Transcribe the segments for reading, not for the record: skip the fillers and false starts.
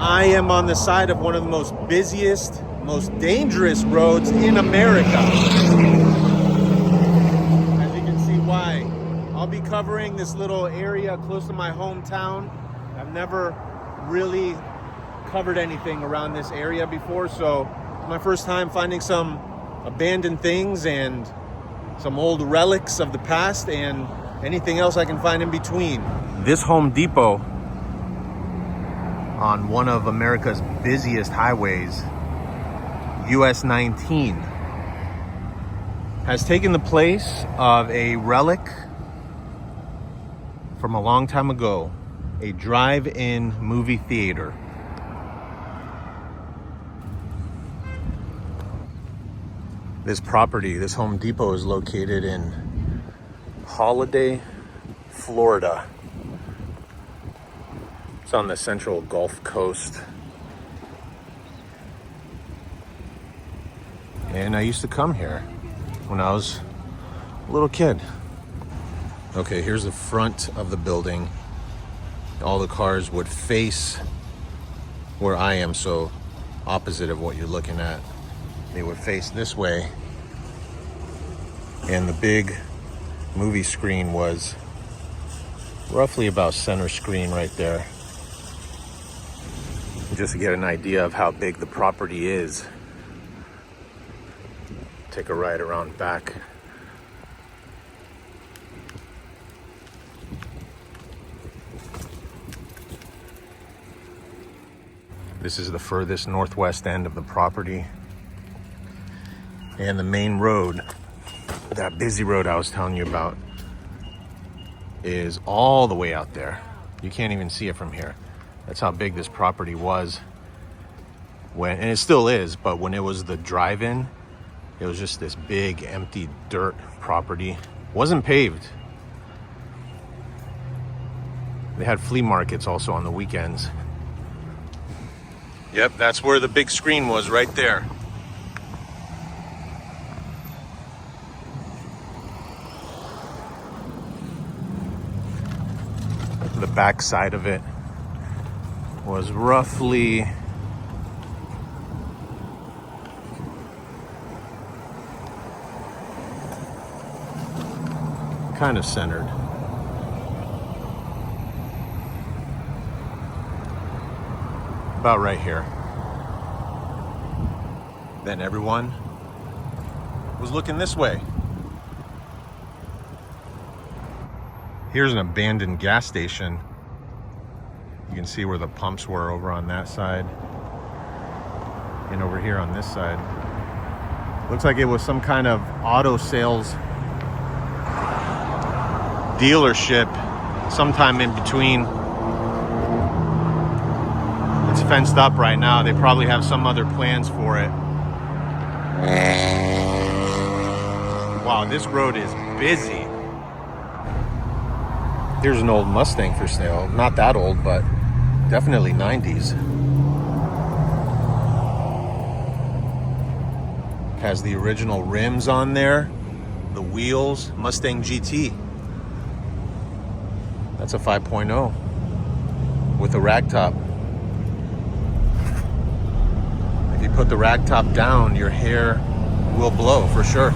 I am on the side of one of the most busiest, most dangerous roads in America. As you can see why. I'll be covering this little area close to my hometown. I've never really covered anything around this area before, so it's my first time finding some abandoned things and some old relics of the past and anything else I can find in between. This Home Depot on one of America's busiest highways, US 19, has taken the place of a relic from a long time ago, a drive-in movie theater. This property, this Home Depot, is located in Holiday, Florida. It's on the central Gulf Coast. And I used to come here when I was a little kid. Okay, here's the front of the building. All the cars would face where I am, so opposite of what you're looking at. They would face this way. And the big movie screen was roughly about center screen right there. Just to get an idea of how big the property is. Take a ride around back. This is the furthest northwest end of the property. And the main road, that busy road I was telling you about, is all the way out there. You can't even see it from here. That's how big this property was when, and it still is, but when it was the drive-in, it was just this big empty dirt property. Wasn't paved. They had flea markets also on the weekends. Yep, that's where the big screen was, right there. The back side of it was roughly kind of centered. About right here. Then everyone was looking this way. Here's an abandoned gas station. You can see where the pumps were over on that side. And over here on this side. Looks like it was some kind of auto sales dealership sometime in between. It's fenced up right now. They probably have some other plans for it. Wow, this road is busy. Here's an old Mustang for sale. Not that old, but definitely 90s. Has the original rims on there, the wheels, Mustang GT. That's a 5.0 with a ragtop. If you put the ragtop down, your hair will blow for sure.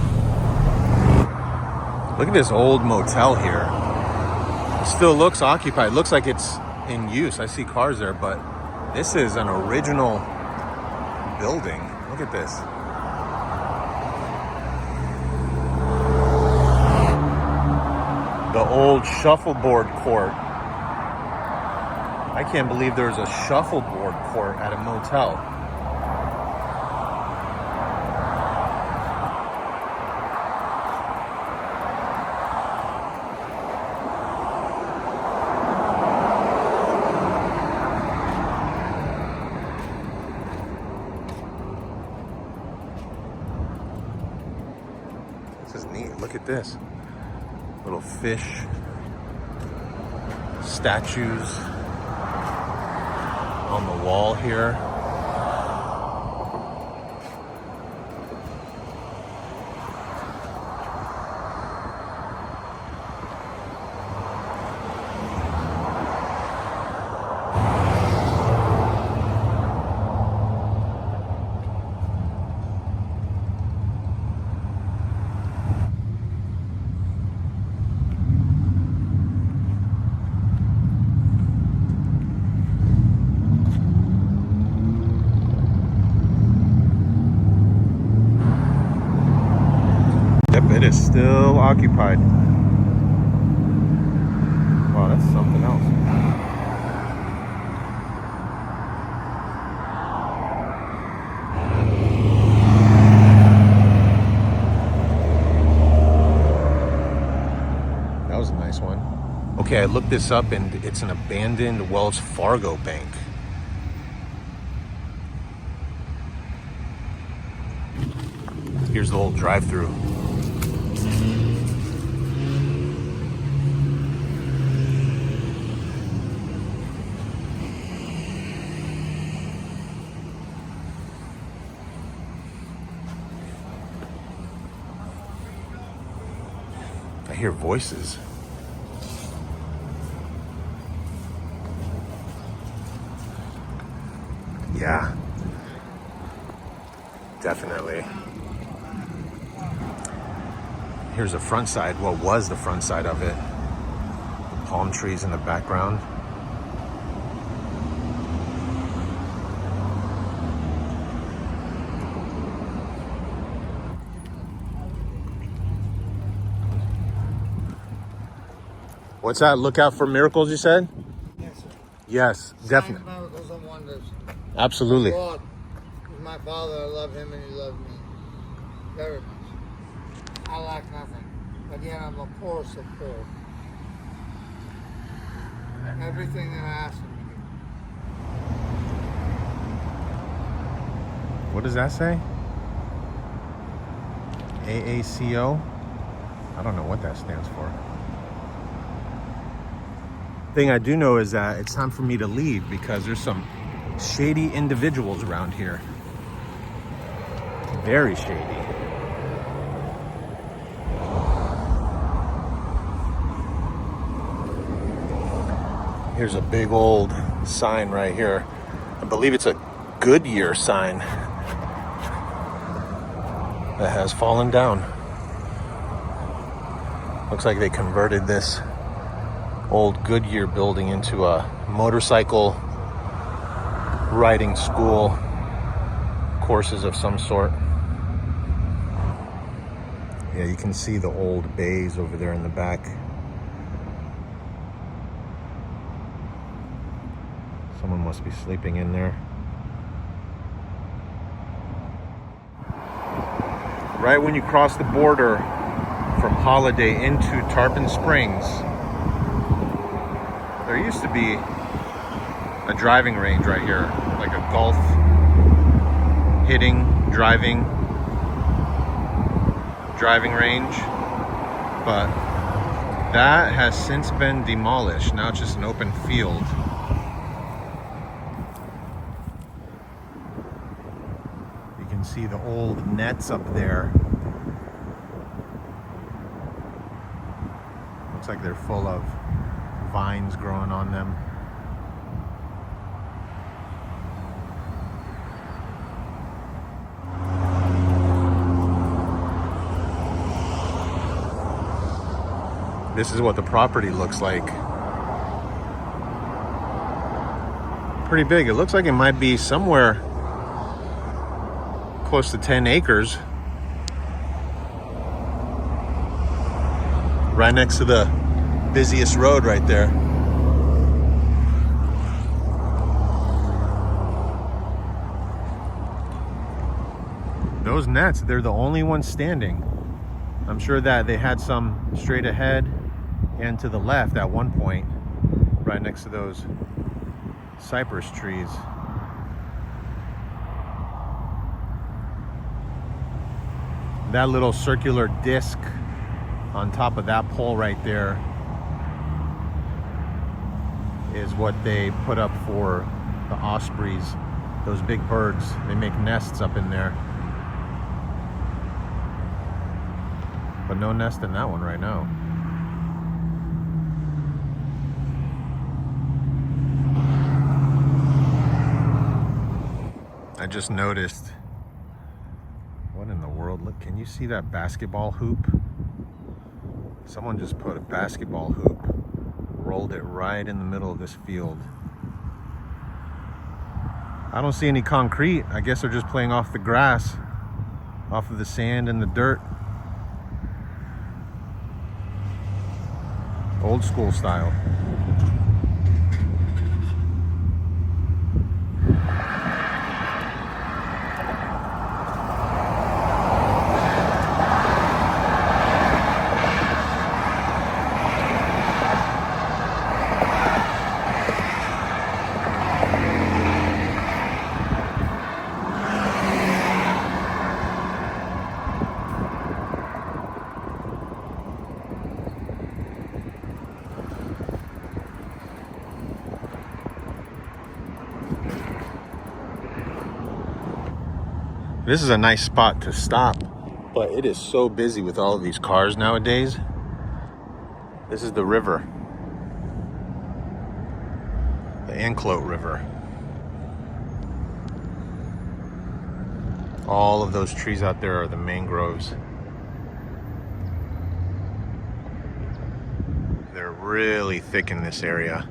Look at this old motel here. It still looks occupied. Looks like it's in use. I see cars there, but this is an original building. Look at this. The old shuffleboard court. I can't believe there's a shuffleboard court at a motel. This is neat. Look at this. Little fish statues on the wall here. is still occupied. Wow, that's something else. That was a nice one. Okay, I looked this up and it's an abandoned Wells Fargo bank. Here's the old drive-through. I hear voices. Yeah, definitely. Here's the front side, what was the front side of it. The palm trees in the background. What's that? Look out for miracles, you said? Yes, sir. Yes, definitely. Sign of miracles and wonders. Absolutely. God is my father. I love him and he loved me very much. I lack nothing, but yet I'm the poorest of poor. Everything that I ask him to give. What does that say? AACO? I don't know what that stands for. Thing I do know is that it's time for me to leave because there's some shady individuals around here. Very shady. Here's a big old sign right here. I believe it's a Goodyear sign that has fallen down. Looks like they converted this old Goodyear building into a motorcycle riding school, courses of some sort. Yeah, you can see the old bays over there in the back. Someone must be sleeping in there. Right when you cross the border from Holiday into Tarpon Springs, there used to be a driving range right here, like a golf, hitting, driving range, but that has since been demolished. Now it's just an open field. You can see the old nets up there. Looks like they're full of vines growing on them. This is what the property looks like. Pretty big. It looks like it might be somewhere close to 10 acres. Right next to the busiest road right there. Those nets, they're the only ones standing. I'm sure that they had some straight ahead and to the left at one point, right next to those cypress trees. That little circular disc on top of that pole right there is what they put up for the ospreys, those big birds. They make nests up in there. But no nest in that one right now. I just noticed, what in the world? Look, can you see that basketball hoop? Someone just put a basketball hoop, rolled it right in the middle of this field. I don't see any concrete. I guess they're just playing off the grass, off of the sand and the dirt. old school style. This is a nice spot to stop, but it is so busy with all of these cars nowadays. This is the river, the Anclote River. All of those trees out there are the mangroves. They're really thick in this area.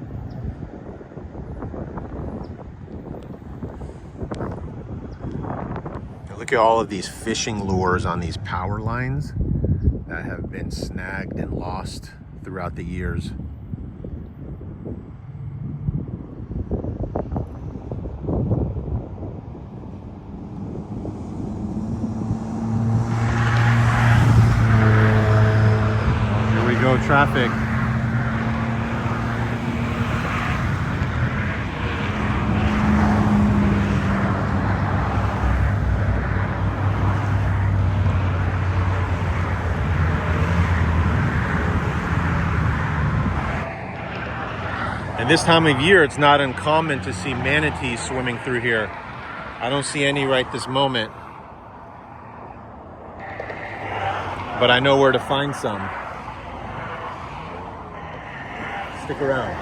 Look at all of these fishing lures on these power lines that have been snagged and lost throughout the years. Here we go, traffic. And this time of year, it's not uncommon to see manatees swimming through here. I don't see any right this moment, but I know where to find some. Stick around.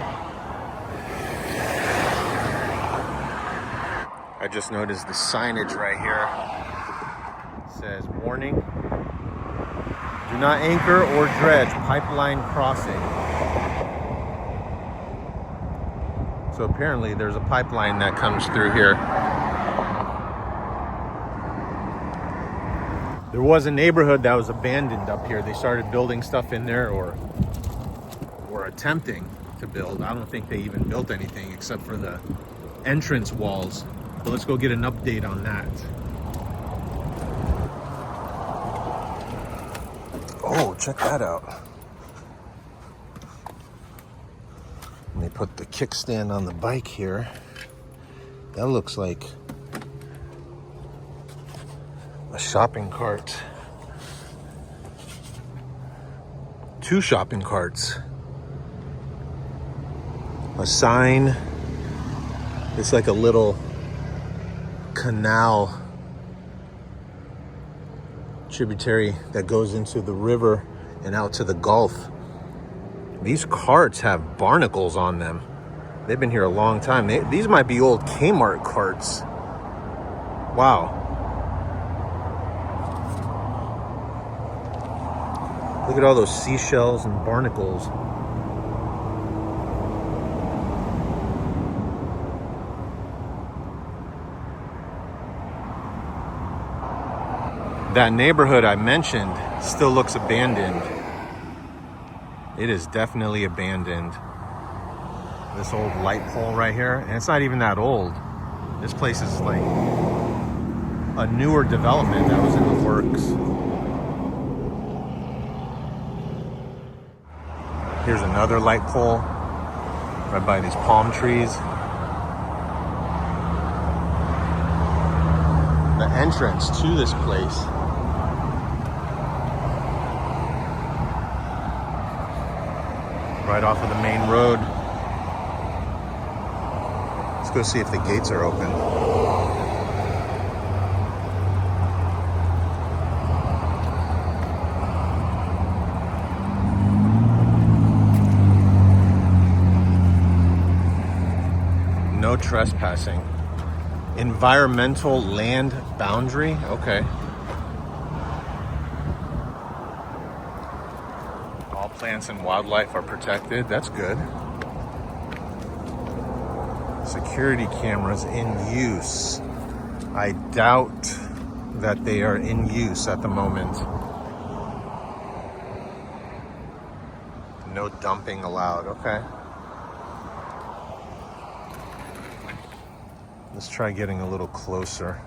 I just noticed the signage right here. It says, warning, do not anchor or dredge pipeline crossing. So apparently there's a pipeline that comes through here. There was a neighborhood that was abandoned up here. They started building stuff in there, or attempting to build. I don't think they even built anything except for the entrance walls. So let's go get an update on that. Oh, check that out. And they put the kickstand on the bike here. That looks like a shopping cart. 2 shopping carts. A sign. It's like a little canal tributary that goes into the river and out to the Gulf. These carts have barnacles on them. They've been here a long time. These might be old Kmart carts. Wow. Look at all those seashells and barnacles. That neighborhood I mentioned still looks abandoned. It is definitely abandoned. This old light pole right here, and it's not even that old. This place is like a newer development that was in the works. Here's another light pole right by these palm trees. The entrance to this place right off of the main road. Let's go see if the gates are open. No trespassing. Environmental land boundary? Okay. All plants and wildlife are protected. That's good. Security cameras in use. I doubt that they are in use at the moment. No dumping allowed. Okay. Let's try getting a little closer.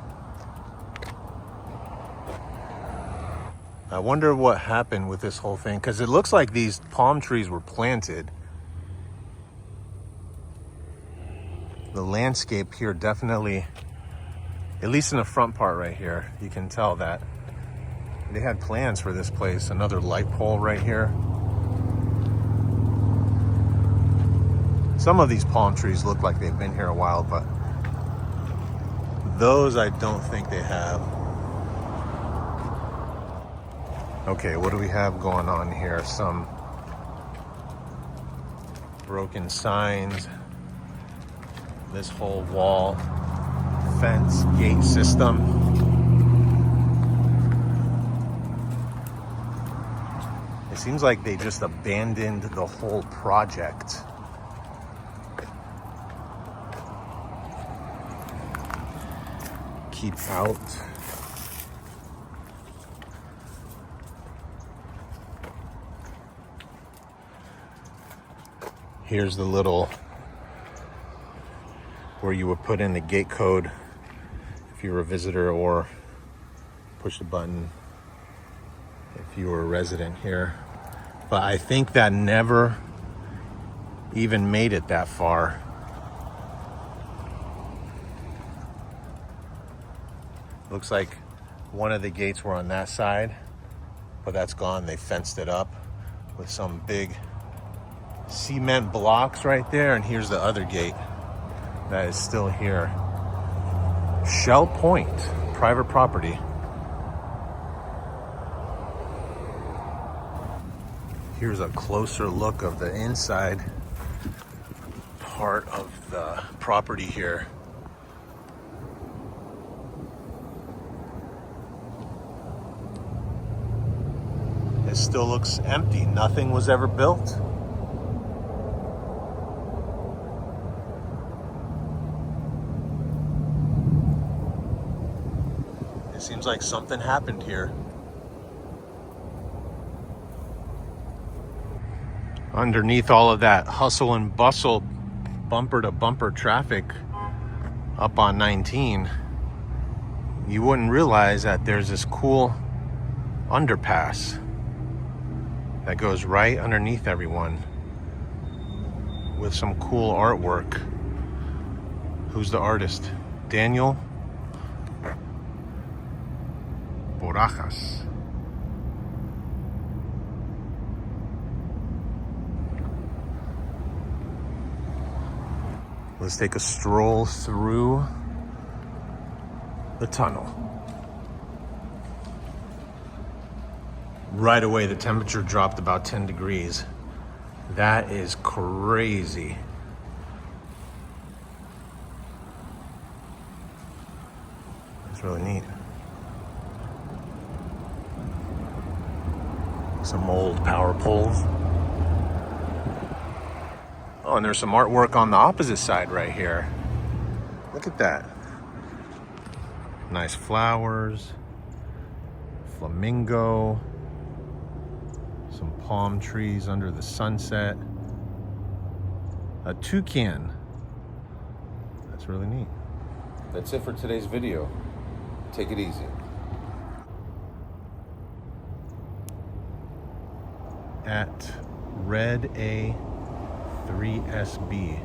I wonder what happened with this whole thing, because it looks like these palm trees were planted. The landscape here definitely, at least in the front part right here, you can tell that they had plans for this place. Another light pole right here. Some of these palm trees look like they've been here a while, but those I don't think they have. Okay, what do we have going on here? Some broken signs. This whole wall, fence, gate system. It seems like they just abandoned the whole project. Keep out. Here's the little where you would put in the gate code if you were a visitor, or push the button if you were a resident here. But I think that never even made it that far. Looks like one of the gates were on that side, but that's gone. They fenced it up with some big cement blocks right there, and here's the other gate that is still here. Shell Point, private property. Here's a closer look of the inside part of the property here. It still looks empty. Nothing was ever built. It seems like something happened here. Underneath all of that hustle and bustle, bumper to bumper traffic up on 19, you wouldn't realize that there's this cool underpass that goes right underneath everyone with some cool artwork. Who's the artist? Daniel Borajas. Let's take a stroll through the tunnel. Right away, the temperature dropped about 10 degrees. That is crazy. That's really neat. Some old power poles. Oh, and there's some artwork on the opposite side right here. Look at that. Nice flowers. Flamingo. Some palm trees under the sunset. A toucan. That's really neat. That's it for today's video. Take it easy. At Red A 3SB.